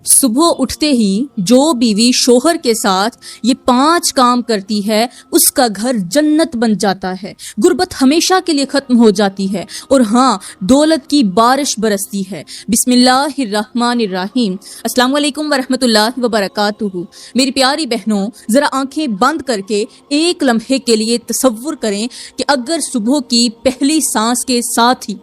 صبح اٹھتے ہی جو بیوی شوہر کے ساتھ یہ 5 کام کرتی ہے اس کا گھر جنت بن جاتا ہے، غربت ہمیشہ کے لیے ختم ہو جاتی ہے، اور ہاں دولت کی بارش برستی ہے۔ بسم اللہ الرحمن الرحیم۔ السلام علیکم ورحمۃ اللہ وبرکاتہ۔ میری پیاری بہنوں، ذرا آنکھیں بند کر کے ایک لمحے کے لیے تصور کریں کہ اگر صبح کی پہلی سانس کے ساتھ ہی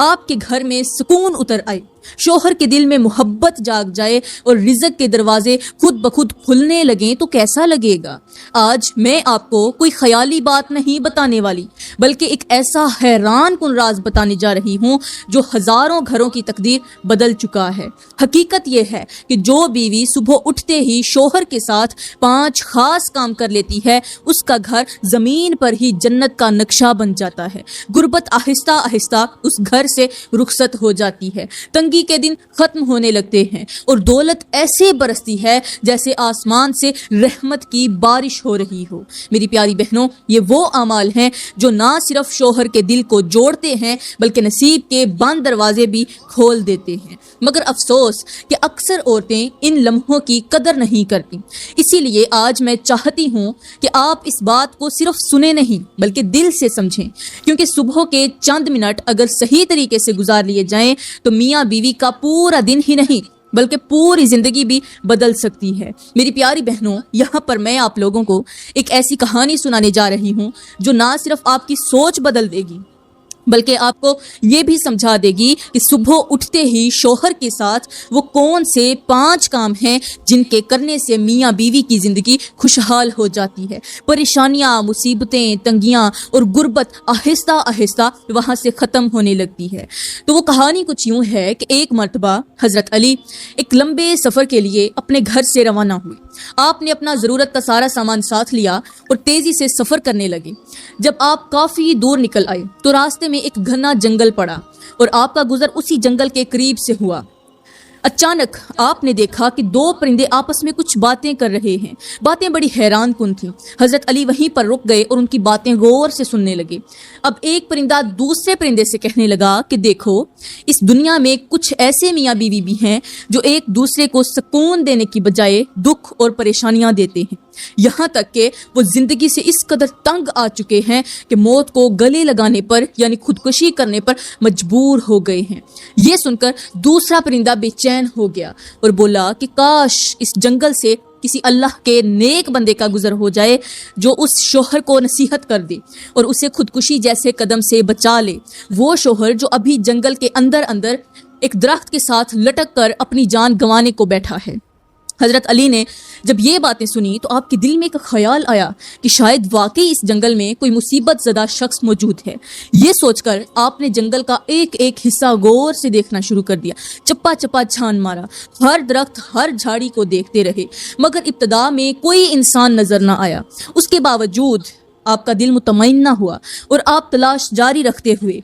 آپ کے گھر میں سکون اتر آئے، شوہر کے دل میں محبت جاگ جائے اور رزق کے دروازے خود بخود کھلنے لگیں تو کیسا لگے گا؟ آج میں آپ کو کوئی خیالی بات نہیں بتانے والی، بلکہ ایک ایسا حیران کن راز بتانے جا رہی ہوں جو ہزاروں گھروں کی تقدیر بدل چکا ہے۔ حقیقت یہ ہے کہ جو بیوی صبح اٹھتے ہی شوہر کے ساتھ 5 خاص کام کر لیتی ہے، اس کا گھر زمین پر ہی جنت کا نقشہ بن جاتا ہے۔ غربت آہستہ آہستہ اس گھر سے رخصت ہو جاتی ہے، تنگی کے دن ختم ہونے لگتے ہیں، اور دولت ایسے برستی ہے جیسے آسمان سے رحمت کی بارش ہو رہی ہو۔ میری پیاری بہنوں، یہ وہ اعمال ہیں جو نہ صرف شوہر کے دل کو جوڑتے ہیں بلکہ نصیب کے بند دروازے بھی کھول دیتے ہیں۔ مگر افسوس کہ اکثر عورتیں ان لمحوں کی قدر نہیں کرتی۔ اسی لیے آج میں چاہتی ہوں کہ آپ اس بات کو صرف سنیں نہیں بلکہ دل سے سمجھیں، کیونکہ صبح کے چند منٹ اگر صحیح طریقے سے گزار لیے جائیں تو میاں بیوی کا پورا دن ہی نہیں بلکہ پوری زندگی بھی بدل سکتی ہے۔ میری پیاری بہنوں، یہاں پر میں آپ لوگوں کو ایک ایسی کہانی سنانے جا رہی ہوں جو نہ صرف آپ کی سوچ بدل دے گی بلکہ آپ کو یہ بھی سمجھا دے گی کہ صبح اٹھتے ہی شوہر کے ساتھ وہ کون سے 5 کام ہیں جن کے کرنے سے میاں بیوی کی زندگی خوشحال ہو جاتی ہے، پریشانیاں، مصیبتیں، تنگیاں اور غربت آہستہ آہستہ وہاں سے ختم ہونے لگتی ہے۔ تو وہ کہانی کچھ یوں ہے کہ ایک مرتبہ حضرت علی ایک لمبے سفر کے لیے اپنے گھر سے روانہ ہوئے۔ آپ نے اپنا ضرورت کا سارا سامان ساتھ لیا اور تیزی سے سفر کرنے لگے۔ جب آپ کافی دور نکل آئے تو راستے میں ایک گھنا جنگل پڑا اور آپ کا گزر اسی جنگل کے قریب سے ہوا۔ اچانک آپ نے دیکھا کہ 2 پرندے آپس میں کچھ باتیں کر رہے ہیں۔ باتیں بڑی حیران کن تھیں۔ حضرت علی وہیں پر رک گئے اور ان کی باتیں غور سے سننے لگے۔ اب ایک پرندہ دوسرے پرندے سے کہنے لگا کہ دیکھو، اس دنیا میں کچھ ایسے میاں بیوی بھی ہیں جو ایک دوسرے کو سکون دینے کی بجائے دکھ اور پریشانیاں دیتے ہیں، یہاں تک کہ وہ زندگی سے اس قدر تنگ آ چکے ہیں کہ موت کو گلے لگانے پر یعنی خودکشی کرنے پر مجبور ہو گئے ہیں۔ یہ سن کر دوسرا پرندہ بے چین ہو گیا اور بولا کہ کاش اس جنگل سے کسی اللہ کے نیک بندے کا گزر ہو جائے جو اس شوہر کو نصیحت کر دے اور اسے خودکشی جیسے قدم سے بچا لے۔ وہ شوہر جو ابھی جنگل کے اندر ایک درخت کے ساتھ لٹک کر اپنی جان گنوانے کو بیٹھا ہے۔ حضرت علی نے جب یہ باتیں سنی تو آپ کے دل میں ایک خیال آیا کہ شاید واقعی اس جنگل میں کوئی مصیبت زدہ شخص موجود ہے۔ یہ سوچ کر آپ نے جنگل کا ایک ایک حصہ غور سے دیکھنا شروع کر دیا، چپا چپا چھان مارا، ہر درخت، ہر جھاڑی کو دیکھتے رہے، مگر ابتدا میں کوئی انسان نظر نہ آیا۔ اس کے باوجود آپ کا دل مطمئن نہ ہوا اور آپ تلاش جاری رکھتے ہوئے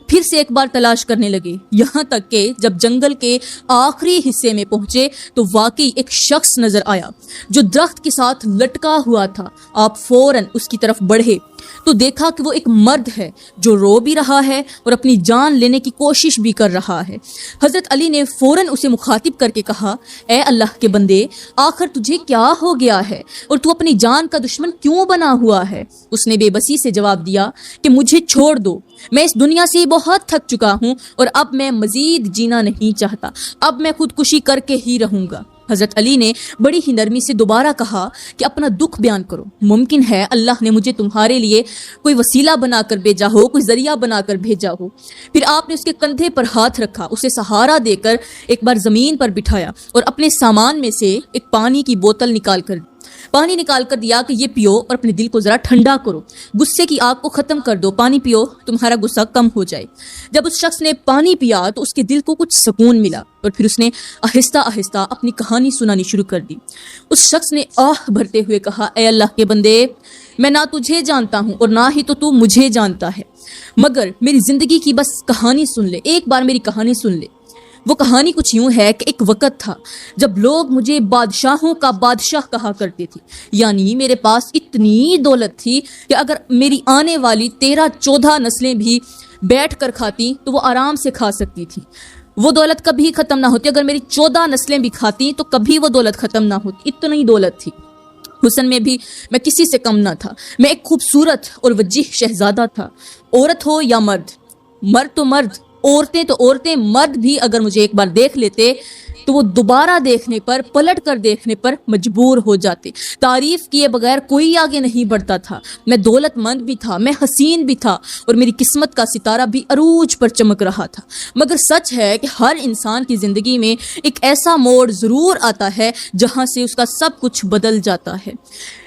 پھر سے ایک بار تلاش کرنے لگے، یہاں تک کہ جب جنگل کے آخری حصے میں پہنچے تو واقعی ایک شخص نظر آیا جو درخت کے ساتھ لٹکا ہوا تھا۔ آپ فوراً اس کی طرف بڑھے تو دیکھا کہ وہ ایک مرد ہے جو رو بھی رہا ہے اور اپنی جان لینے کی کوشش بھی کر رہا ہے۔ حضرت علی نے فوراً اسے مخاطب کر کے کہا، اے اللہ کے بندے، آخر تجھے کیا ہو گیا ہے اور تو اپنی جان کا دشمن کیوں بنا ہوا ہے؟ اس نے بے بسی سے جواب دیا کہ مجھے چھوڑ دو، میں اس دنیا سے بہت تھک چکا ہوں اور اب میں مزید جینا نہیں چاہتا، اب میں خودکشی کر کے ہی رہوں گا۔ حضرت علی نے بڑی ہی نرمی سے دوبارہ کہا کہ اپنا دکھ بیان کرو، ممکن ہے اللہ نے مجھے تمہارے لیے کوئی وسیلہ بنا کر بھیجا ہو، کوئی ذریعہ بنا کر بھیجا ہو۔ پھر آپ نے اس کے کندھے پر ہاتھ رکھا، اسے سہارا دے کر ایک بار زمین پر بٹھایا اور اپنے سامان میں سے ایک پانی کی بوتل نکال کر دیا کہ یہ پیو اور اپنے دل کو ذرا ٹھنڈا کرو، غصے کی آگ کو ختم کر دو، پانی پیو، تمہارا غصہ کم ہو جائے۔ جب اس شخص نے پانی پیا تو اس کے دل کو کچھ سکون ملا اور پھر اس نے آہستہ آہستہ اپنی کہانی سنانی شروع کر دی۔ اس شخص نے آہ بھرتے ہوئے کہا، اے اللہ کے بندے، میں نہ تجھے جانتا ہوں اور نہ ہی تو مجھے جانتا ہے، مگر میری زندگی کی بس کہانی سن لے، ایک بار میری کہانی سن لے۔ وہ کہانی کچھ یوں ہے کہ ایک وقت تھا جب لوگ مجھے بادشاہوں کا بادشاہ کہا کرتے تھے، یعنی میرے پاس اتنی دولت تھی کہ اگر میری آنے والی 13-14 نسلیں بھی بیٹھ کر کھاتی تو وہ آرام سے کھا سکتی تھی۔ وہ دولت کبھی ختم نہ ہوتی. اگر میری 14 نسلیں بھی کھاتی تو کبھی وہ دولت ختم نہ ہوتی. اتنی دولت تھی. حسن میں بھی میں کسی سے کم نہ تھا. میں ایک خوبصورت اور وجیح شہزادہ تھا. عورت ہو یا مرد، مرد تو مرد، عورتیں تو عورتیں، مرد بھی اگر مجھے ایک بار دیکھ لیتے تو وہ دوبارہ دیکھنے پر، پلٹ کر دیکھنے پر مجبور ہو جاتے. تعریف کیے بغیر کوئی آگے نہیں بڑھتا تھا. میں دولت مند بھی تھا، میں حسین بھی تھا، اور میری قسمت کا ستارہ بھی عروج پر چمک رہا تھا. مگر سچ ہے کہ ہر انسان کی زندگی میں ایک ایسا موڑ ضرور آتا ہے جہاں سے اس کا سب کچھ بدل جاتا ہے.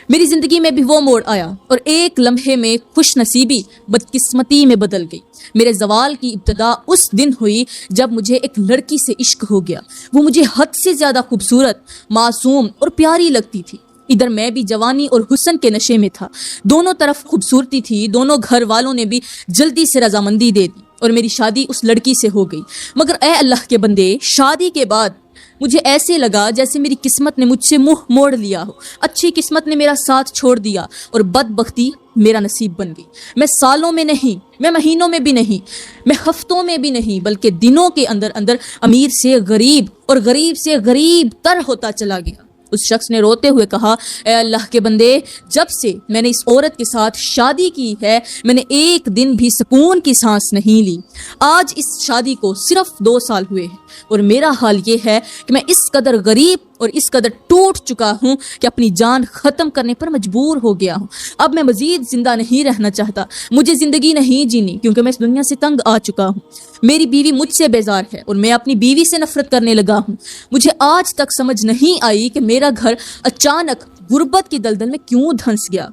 میری زندگی میں بھی وہ موڑ آیا اور ایک لمحے میں خوش نصیبی بدقسمتی میں بدل گئی. میرے زوال کی ابتدا اس دن ہوئی جب مجھے ایک لڑکی سے عشق ہو گیا. وہ مجھے حد سے زیادہ خوبصورت، معصوم اور پیاری لگتی تھی. ادھر میں بھی جوانی اور حسن کے نشے میں تھا. دونوں طرف خوبصورتی تھی. دونوں گھر والوں نے بھی جلدی سے رضامندی دے دی اور میری شادی اس لڑکی سے ہو گئی. مگر اے اللہ کے بندے، شادی کے بعد مجھے ایسے لگا جیسے میری قسمت نے مجھ سے منہ موڑ لیا ہو. اچھی قسمت نے میرا ساتھ چھوڑ دیا اور بدبختی میرا نصیب بن گئی. میں سالوں میں نہیں، میں مہینوں میں بھی نہیں، میں ہفتوں میں بھی نہیں، بلکہ دنوں کے اندر اندر امیر سے غریب اور غریب سے غریب تر ہوتا چلا گیا. اس شخص نے روتے ہوئے کہا، اے اللہ کے بندے، جب سے میں نے اس عورت کے ساتھ شادی کی ہے میں نے ایک دن بھی سکون کی سانس نہیں لی. آج اس شادی کو صرف 2 سال ہوئے ہیں اور میرا حال یہ ہے کہ میں اس قدر غریب اور اس قدر ٹوٹ چکا ہوں کہ اپنی جان ختم کرنے پر مجبور ہو گیا ہوں. اب میں مزید زندہ نہیں رہنا چاہتا. مجھے زندگی نہیں جینی کیونکہ میں اس دنیا سے تنگ آ چکا ہوں. میری بیوی مجھ سے بیزار ہے اور میں اپنی بیوی سے نفرت کرنے لگا ہوں. مجھے آج تک سمجھ نہیں آئی کہ میرا گھر اچانک غربت کی دلدل میں کیوں دھنس گیا.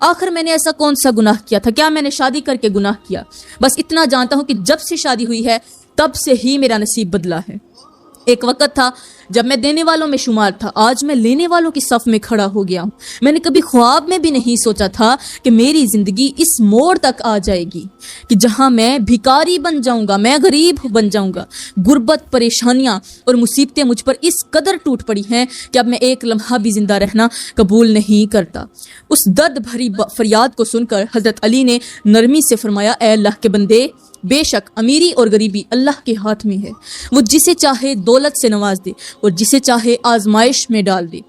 آخر میں نے ایسا کون سا گناہ کیا تھا؟ کیا میں نے شادی کر کے گناہ کیا؟ بس اتنا جانتا ہوں کہ جب سے شادی ہوئی ہے تب سے ہی میرا نصیب بدلا ہے. ایک وقت تھا جب میں دینے والوں میں شمار تھا. آج میں لینے والوں کی صف میں کھڑا ہو گیا ہوں. میں نے کبھی خواب میں بھی نہیں سوچا تھا کہ میری زندگی اس موڑ تک آ جائے گی کہ جہاں میں بھکاری بن جاؤں گا، میں غریب بن جاؤں گا. غربت، پریشانیاں اور مصیبتیں مجھ پر اس قدر ٹوٹ پڑی ہیں کہ اب میں ایک لمحہ بھی زندہ رہنا قبول نہیں کرتا. اس درد بھری فریاد کو سن کر حضرت علی نے نرمی سے فرمایا، اے اللہ کے بندے، بے شک امیری اور غریبی اللہ کے ہاتھ میں ہے. وہ جسے چاہے دولت سے نواز دے اور جسے چاہے آزمائش میں ڈال دے.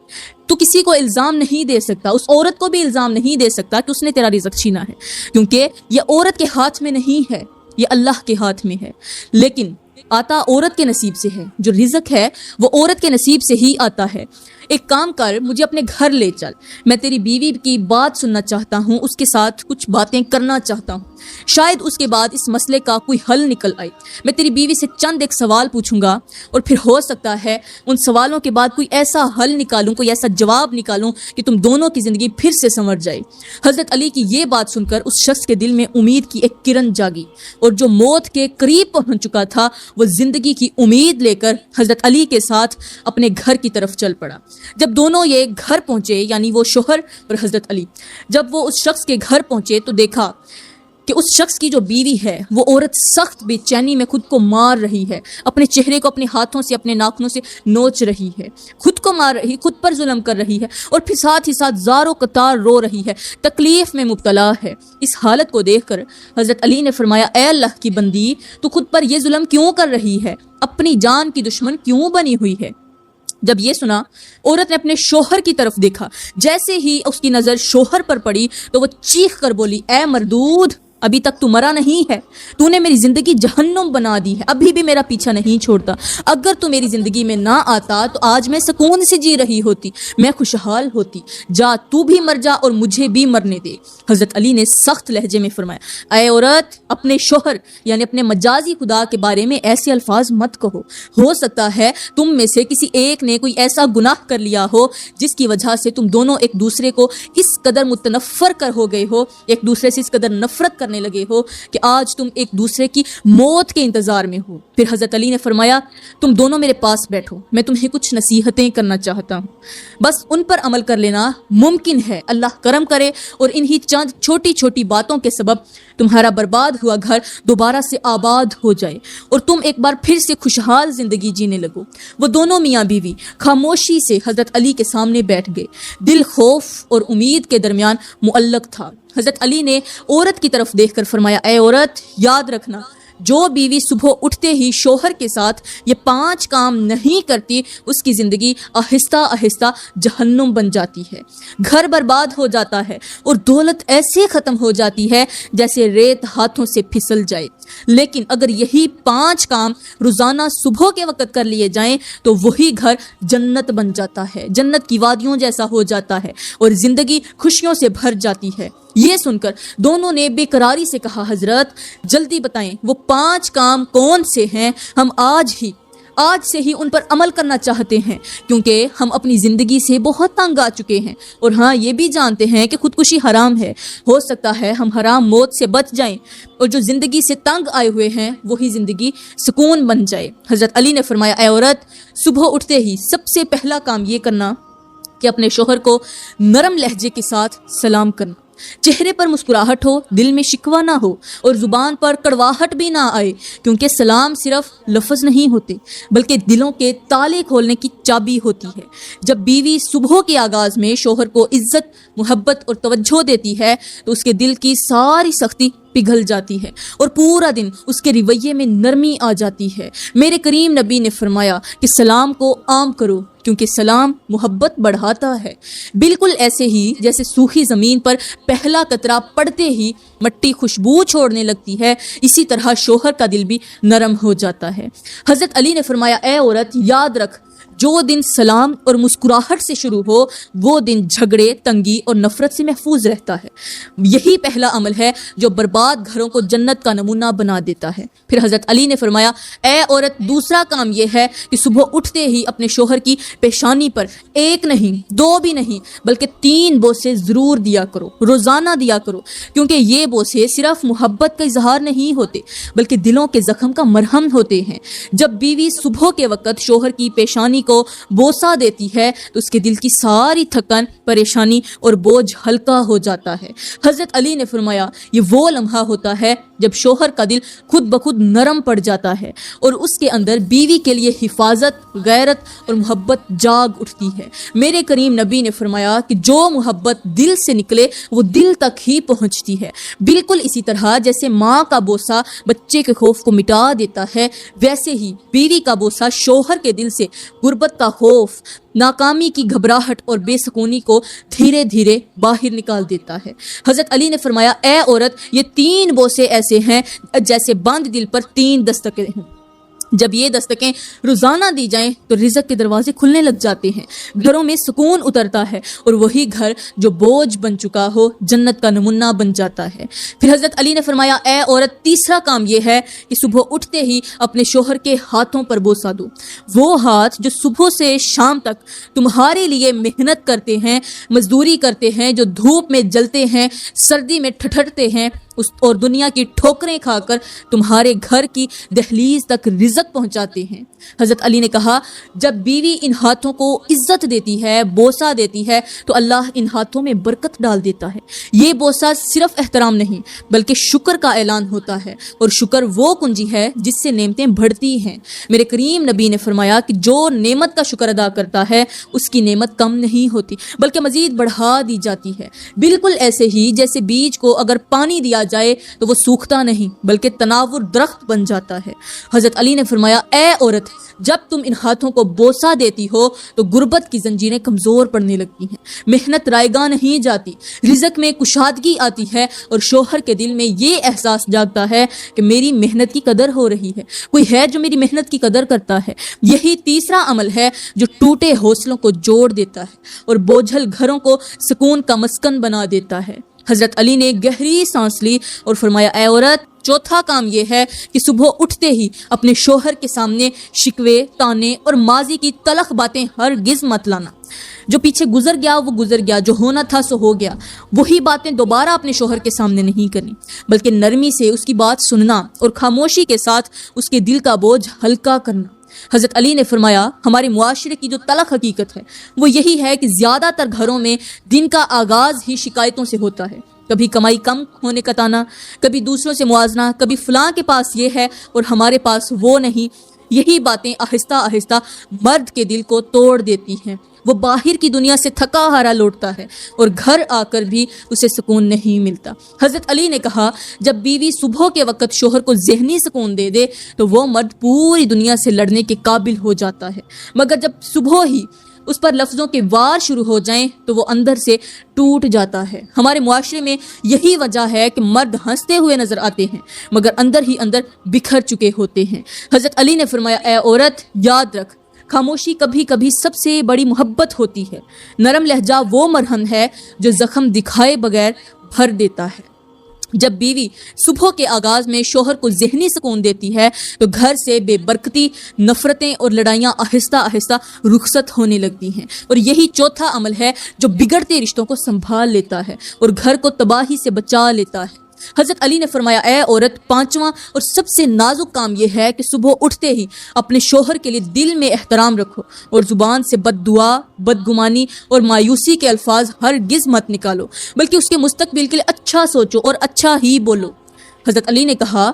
تو کسی کو الزام نہیں دے سکتا، اس عورت کو بھی الزام نہیں دے سکتا کہ اس نے تیرا رزق چھینا ہے، کیونکہ یہ عورت کے ہاتھ میں نہیں ہے، یہ اللہ کے ہاتھ میں ہے. لیکن آتا عورت کے نصیب سے ہے. جو رزق ہے وہ عورت کے نصیب سے ہی آتا ہے. ایک کام کر، مجھے اپنے گھر لے چل. میں تیری بیوی کی بات سننا چاہتا ہوں، اس کے ساتھ کچھ باتیں کرنا چاہتا ہوں. شاید اس کے بعد اس مسئلے کا کوئی حل نکل آئے. میں تیری بیوی سے چند ایک سوال پوچھوں گا اور پھر ہو سکتا ہے ان سوالوں کے بعد کوئی ایسا حل نکالوں، کوئی ایسا جواب نکالوں کہ تم دونوں کی زندگی پھر سے سنور جائے. حضرت علی کی یہ بات سن کر اس شخص کے دل میں امید کی ایک کرن جاگی اور جو موت کے قریب پہنچ چکا تھا وہ زندگی کی امید لے کر حضرت علی کے ساتھ اپنے گھر کی طرف چل پڑا. جب دونوں یہ گھر پہنچے، یعنی وہ شوہر اور حضرت علی، جب وہ اس شخص کے گھر پہنچے تو دیکھا کہ اس شخص کی جو بیوی ہے وہ عورت سخت بے چینی میں خود کو مار رہی ہے. اپنے چہرے کو اپنے ہاتھوں سے، اپنے ناخنوں سے نوچ رہی ہے، خود کو مار رہی، خود پر ظلم کر رہی ہے اور پھر ساتھ ہی ساتھ زار و قطار رو رہی ہے، تکلیف میں مبتلا ہے. اس حالت کو دیکھ کر حضرت علی نے فرمایا، اے اللہ کی بندی، تو خود پر یہ ظلم کیوں کر رہی ہے؟ اپنی جان کی دشمن کیوں بنی ہوئی ہے؟ جب یہ سنا، عورت نے اپنے شوہر کی طرف دیکھا. جیسے ہی اس کی نظر شوہر پر پڑی تو وہ چیخ کر بولی، اے مردود، ابھی تک تو مرا نہیں ہے. تو نے میری زندگی جہنم بنا دی ہے، ابھی بھی میرا پیچھا نہیں چھوڑتا. اگر تو میری زندگی میں نہ آتا تو آج میں سکون سے جی رہی ہوتی، میں خوشحال ہوتی. جا، تو بھی مر جا اور مجھے بھی مرنے دے. حضرت علی نے سخت لہجے میں فرمایا، اے عورت، اپنے شوہر یعنی اپنے مجازی خدا کے بارے میں ایسے الفاظ مت کہو. ہو سکتا ہے تم میں سے کسی ایک نے کوئی ایسا گناہ کر لیا ہو جس کی وجہ سے تم دونوں ایک دوسرے کو اس قدر متنفر کر ہو گئے ہو، ایک دوسرے سے اس قدر نفرت کرنے لگے ہو کہ آج تم ایک دوسرے کی موت کے انتظار میں ہو. پھر حضرت علی نے فرمایا، تم دونوں میرے پاس بیٹھو، میں تمہیں کچھ نصیحتیں کرنا چاہتا ہوں، بس ان پر عمل کر لینا. ممکن ہے اللہ کرم کرے اور انہی چند چھوٹی چھوٹی باتوں کے سبب تمہارا برباد ہوا گھر دوبارہ سے آباد ہو جائے اور تم ایک بار پھر سے خوشحال زندگی جینے لگو. وہ دونوں میاں بیوی خاموشی سے حضرت علی کے سامنے بیٹھ گئے. دل خوف اور امید کے درمیان معلق تھا. حضرت علی نے عورت کی طرف دیکھ کر فرمایا، اے عورت، یاد رکھنا جو بیوی صبح اٹھتے ہی شوہر کے ساتھ یہ 5 کام نہیں کرتی اس کی زندگی آہستہ آہستہ جہنم بن جاتی ہے، گھر برباد ہو جاتا ہے اور دولت ایسے ختم ہو جاتی ہے جیسے ریت ہاتھوں سے پھسل جائے۔ لیکن اگر یہی 5 کام روزانہ صبح کے وقت کر لیے جائیں تو وہی گھر جنت بن جاتا ہے، جنت کی وادیوں جیسا ہو جاتا ہے اور زندگی خوشیوں سے بھر جاتی ہے۔ یہ سن کر دونوں نے بے قراری سے کہا، حضرت جلدی بتائیں وہ 5 کام کون سے ہیں، ہم آج سے ہی ان پر عمل کرنا چاہتے ہیں، کیونکہ ہم اپنی زندگی سے بہت تنگ آ چکے ہیں، اور ہاں یہ بھی جانتے ہیں کہ خودکشی حرام ہے، ہو سکتا ہے ہم حرام موت سے بچ جائیں اور جو زندگی سے تنگ آئے ہوئے ہیں وہی زندگی سکون بن جائے۔ حضرت علی نے فرمایا، اے عورت، صبح اٹھتے ہی سب سے پہلا کام یہ کرنا کہ اپنے شوہر کو نرم لہجے کے ساتھ سلام کرنا، چہرے پر مسکراہٹ ہو، دل میں شکوہ نہ ہو اور زبان پر کڑواہٹ بھی نہ آئے، کیونکہ سلام صرف لفظ نہیں ہوتے بلکہ دلوں کے تالے کھولنے کی چابی ہوتی ہے۔ جب بیوی صبح کے آغاز میں شوہر کو عزت، محبت اور توجہ دیتی ہے تو اس کے دل کی ساری سختی پگھل جاتی ہے اور پورا دن اس کے رویے میں نرمی آ جاتی ہے۔ میرے کریم نبی نے فرمایا کہ سلام کو عام کرو، کیونکہ سلام محبت بڑھاتا ہے، بالکل ایسے ہی جیسے سوکھی زمین پر پہلا قطرہ پڑتے ہی مٹی خوشبو چھوڑنے لگتی ہے، اسی طرح شوہر کا دل بھی نرم ہو جاتا ہے۔ حضرت علی نے فرمایا، اے عورت یاد رکھ، جو دن سلام اور مسکراہٹ سے شروع ہو وہ دن جھگڑے، تنگی اور نفرت سے محفوظ رہتا ہے۔ یہی پہلا عمل ہے جو برباد گھروں کو جنت کا نمونہ بنا دیتا ہے۔ پھر حضرت علی نے فرمایا، اے عورت دوسرا کام یہ ہے کہ صبح اٹھتے ہی اپنے شوہر کی پیشانی پر 1 نہیں 2 بھی نہیں بلکہ 3 بوسے ضرور دیا کرو، روزانہ دیا کرو، کیونکہ یہ بوسے صرف محبت کا اظہار نہیں ہوتے بلکہ دلوں کے زخم کا مرہم ہوتے ہیں۔ جب بیوی صبح کے وقت شوہر کی پیشانی کو بوسہ دیتی ہے تو اس کے دل کی ساری تھکن، پریشانی اور بوجھ ہلکا ہو جاتا ہے۔ حضرت علی نے فرمایا، یہ وہ لمحہ ہوتا ہے جب شوہر کا دل خود بخود نرم پڑ جاتا ہے اور اس کے اندر بیوی کے لیے حفاظت، غیرت اور محبت جاگ اٹھتی ہے۔ میرے کریم نبی نے فرمایا کہ جو محبت دل سے نکلے وہ دل تک ہی پہنچتی ہے، بالکل اسی طرح جیسے ماں کا بوسہ بچے کے خوف کو مٹا دیتا ہے، ویسے ہی بیوی کا بوسہ شوہر کے دل سے غربت کا خوف، ناکامی کی گھبراہٹ اور بے سکونی کو دھیرے دھیرے باہر نکال دیتا ہے۔ حضرت علی نے فرمایا، اے عورت یہ 3 بوسے ایسے ہیں جیسے بند دل پر 3 دستکیں ہیں، جب یہ دستکیں روزانہ دی جائیں تو رزق کے دروازے کھلنے لگ جاتے ہیں، گھروں میں سکون اترتا ہے اور وہی گھر جو بوجھ بن چکا ہو جنت کا نمونہ بن جاتا ہے۔ پھر حضرت علی نے فرمایا، اے عورت تیسرا کام یہ ہے کہ صبح اٹھتے ہی اپنے شوہر کے ہاتھوں پر بوسہ دو، وہ ہاتھ جو صبح سے شام تک تمہارے لیے محنت کرتے ہیں، مزدوری کرتے ہیں، جو دھوپ میں جلتے ہیں، سردی میں ٹھٹھرتے ہیں اور دنیا کی ٹھوکریں کھا کر تمہارے گھر کی دہلیز تک رزق پہنچاتے ہیں۔ حضرت علی نے کہا، جب بیوی ان ہاتھوں کو عزت دیتی ہے، بوسہ دیتی ہے تو اللہ ان ہاتھوں میں برکت ڈال دیتا ہے۔ یہ بوسہ صرف احترام نہیں بلکہ شکر کا اعلان ہوتا ہے، اور شکر وہ کنجی ہے جس سے نعمتیں بڑھتی ہیں۔ میرے کریم نبی نے فرمایا کہ جو نعمت کا شکر ادا کرتا ہے اس کی نعمت کم نہیں ہوتی بلکہ مزید بڑھا دی جاتی ہے، بالکل ایسے ہی جیسے بیج کو اگر پانی دیا جائے تو وہ سوکھتا نہیں بلکہ تناور درخت بن جاتا ہے۔ حضرت علی نے فرمایا، اے عورت جب تم ان ہاتھوں کو بوسہ دیتی ہو تو غربت کی زنجیریں کمزور پڑنے لگتی ہیں، محنت رائیگاں نہیں جاتی، رزق میں کشادگی آتی ہے اور شوہر کے دل میں یہ احساس جاگتا ہے کہ میری محنت کی قدر ہو رہی ہے، کوئی ہے جو میری محنت کی قدر کرتا ہے۔ یہی تیسرا عمل ہے جو ٹوٹے حوصلوں کو جوڑ دیتا ہے اور بوجھل گھروں کو سکون کا مسکن بنا دیتا ہے۔ حضرت علی نے گہری سانس لی اور فرمایا، اے عورت چوتھا کام یہ ہے کہ صبح اٹھتے ہی اپنے شوہر کے سامنے شکوے، تانے اور ماضی کی تلخ باتیں ہرگز مت لانا۔ جو پیچھے گزر گیا وہ گزر گیا، جو ہونا تھا سو ہو گیا، وہی باتیں دوبارہ اپنے شوہر کے سامنے نہیں کرنی بلکہ نرمی سے اس کی بات سننا اور خاموشی کے ساتھ اس کے دل کا بوجھ ہلکا کرنا۔ حضرت علی نے فرمایا، ہمارے معاشرے کی جو تلخ حقیقت ہے وہ یہی ہے کہ زیادہ تر گھروں میں دن کا آغاز ہی شکایتوں سے ہوتا ہے، کبھی کمائی کم ہونے کا تانا، کبھی دوسروں سے موازنہ، کبھی فلاں کے پاس یہ ہے اور ہمارے پاس وہ نہیں۔ یہی باتیں آہستہ آہستہ مرد کے دل کو توڑ دیتی ہیں، وہ باہر کی دنیا سے تھکا ہارا لوٹتا ہے اور گھر آ کر بھی اسے سکون نہیں ملتا۔ حضرت علی نے کہا جب بیوی صبح کے وقت شوہر کو ذہنی سکون دے دے تو وہ مرد پوری دنیا سے لڑنے کے قابل ہو جاتا ہے، مگر جب صبح ہی اس پر لفظوں کے وار شروع ہو جائیں تو وہ اندر سے ٹوٹ جاتا ہے۔ ہمارے معاشرے میں یہی وجہ ہے کہ مرد ہنستے ہوئے نظر آتے ہیں مگر اندر ہی اندر بکھر چکے ہوتے ہیں۔ حضرت علی نے فرمایا اے عورت یاد رکھ، خاموشی کبھی کبھی سب سے بڑی محبت ہوتی ہے۔ نرم لہجہ وہ مرہم ہے جو زخم دکھائے بغیر بھر دیتا ہے۔ جب بیوی صبح کے آغاز میں شوہر کو ذہنی سکون دیتی ہے تو گھر سے بے برکتی، نفرتیں اور لڑائیاں آہستہ آہستہ رخصت ہونے لگتی ہیں، اور یہی چوتھا عمل ہے جو بگڑتے رشتوں کو سنبھال لیتا ہے اور گھر کو تباہی سے بچا لیتا ہے۔ حضرت علی نے فرمایا اے عورت، پانچواں اور سب سے نازک کام یہ ہے کہ صبح اٹھتے ہی اپنے شوہر کے لیے دل میں احترام رکھو اور زبان سے بد دعا، بدگمانی اور مایوسی کے الفاظ ہرگز مت نکالو، بلکہ اس کے مستقبل کے لیے اچھا سوچو اور اچھا ہی بولو۔ حضرت علی نے کہا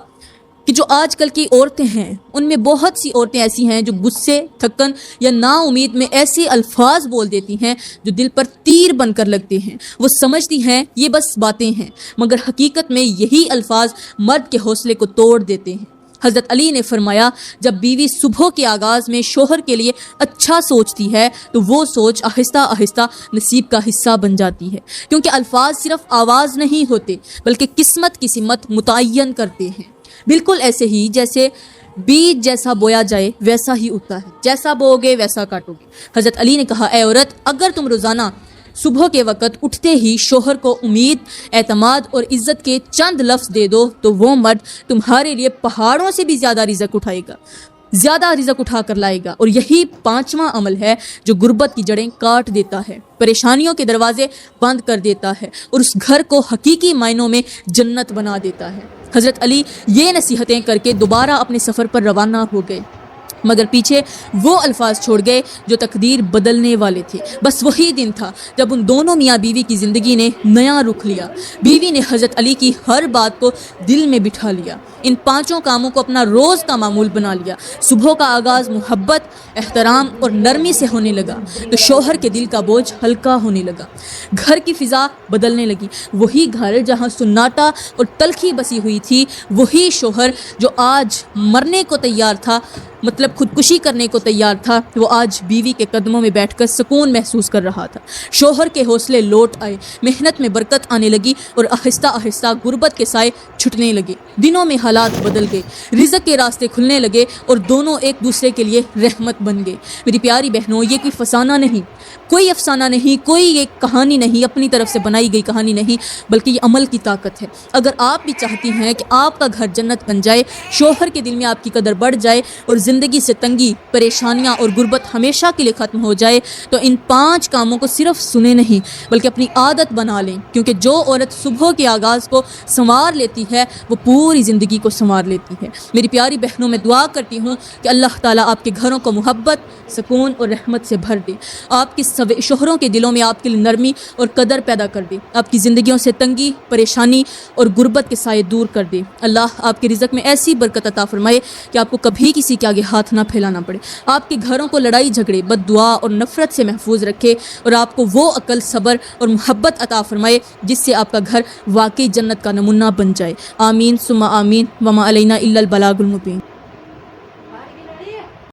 کہ جو آج کل کی عورتیں ہیں ان میں بہت سی عورتیں ایسی ہیں جو غصے، تھکن یا نا امید میں ایسے الفاظ بول دیتی ہیں جو دل پر تیر بن کر لگتے ہیں۔ وہ سمجھتی ہیں یہ بس باتیں ہیں، مگر حقیقت میں یہی الفاظ مرد کے حوصلے کو توڑ دیتے ہیں۔ حضرت علی نے فرمایا جب بیوی صبح کے آغاز میں شوہر کے لیے اچھا سوچتی ہے تو وہ سوچ آہستہ آہستہ نصیب کا حصہ بن جاتی ہے، کیونکہ الفاظ صرف آواز نہیں ہوتے بلکہ قسمت کی سمت متعین کرتے ہیں۔ بالکل ایسے ہی جیسے بیج جیسا بویا جائے ویسا ہی اگتا ہے، جیسا بو گے ویسا کاٹو گے۔ حضرت علی نے کہا اے عورت، اگر تم روزانہ صبح کے وقت اٹھتے ہی شوہر کو امید، اعتماد اور عزت کے چند لفظ دے دو تو وہ مرد تمہارے لیے پہاڑوں سے بھی زیادہ رزق اٹھائے گا، زیادہ رزق اٹھا کر لائے گا، اور یہی پانچواں عمل ہے جو غربت کی جڑیں کاٹ دیتا ہے، پریشانیوں کے دروازے بند کر دیتا ہے اور اس گھر کو حقیقی معنوں میں جنت بنا دیتا ہے۔ حضرت علی یہ نصیحتیں کر کے دوبارہ اپنے سفر پر روانہ ہو گئے، مگر پیچھے وہ الفاظ چھوڑ گئے جو تقدیر بدلنے والے تھے۔ بس وہی دن تھا جب ان دونوں میاں بیوی کی زندگی نے نیا رخ لیا۔ بیوی نے حضرت علی کی ہر بات کو دل میں بٹھا لیا، ان پانچوں کاموں کو اپنا روز کا معمول بنا لیا۔ صبح کا آغاز محبت، احترام اور نرمی سے ہونے لگا تو شوہر کے دل کا بوجھ ہلکا ہونے لگا، گھر کی فضا بدلنے لگی۔ وہی گھر جہاں سناٹا اور تلخی بسی ہوئی تھی، وہی شوہر جو آج مرنے کو تیار تھا، مطلب خودکشی کرنے کو تیار تھا، وہ آج بیوی کے قدموں میں بیٹھ کر سکون محسوس کر رہا تھا۔ شوہر کے حوصلے لوٹ آئے، محنت میں برکت آنے لگی اور آہستہ آہستہ غربت کے سائے چھٹنے لگے۔ دنوں میں حالات بدل گئے، رزق کے راستے کھلنے لگے اور دونوں ایک دوسرے کے لیے رحمت بن گئے۔ میری پیاری بہنوں، یہ کوئی فسانہ نہیں، کوئی افسانہ نہیں، کوئی ایک کہانی نہیں، اپنی طرف سے بنائی گئی کہانی نہیں، بلکہ یہ عمل کی طاقت ہے۔ اگر آپ بھی چاہتی ہیں کہ آپ کا گھر جنت بن جائے، شوہر کے دل میں آپ کی قدر بڑھ جائے اور زندگی سے تنگی، پریشانیاں اور غربت ہمیشہ کے لیے ختم ہو جائے، تو ان 5 کاموں کو صرف سنیں نہیں بلکہ اپنی عادت بنا لیں، کیونکہ جو عورت صبح کے آغاز کو سنوار لیتی ہے وہ پوری زندگی کو سنوار لیتی ہے۔ میری پیاری بہنوں، میں دعا کرتی ہوں کہ اللہ تعالیٰ آپ کے گھروں کو محبت، سکون اور رحمت سے بھر دے، آپ کے شوہروں کے دلوں میں آپ کے لیے نرمی اور قدر پیدا کر دے، آپ کی زندگیوں سے تنگی، پریشانی اور غربت کے سائے دور کر دے۔ اللہ آپ کے رزق میں ایسی برکت عطا فرمائے کہ آپ کو کبھی کسی کے آگے ہاتھ نہ پھیلانا پڑے، آپ کے گھروں کو لڑائی جھگڑے، بد دعا اور نفرت سے محفوظ رکھے، اور آپ کو وہ عقل، صبر اور محبت عطا فرمائے جس سے آپ کا گھر واقعی جنت کا نمونہ بن جائے۔ آمین ثم آمین، وما علینا الا البلاغ المبین۔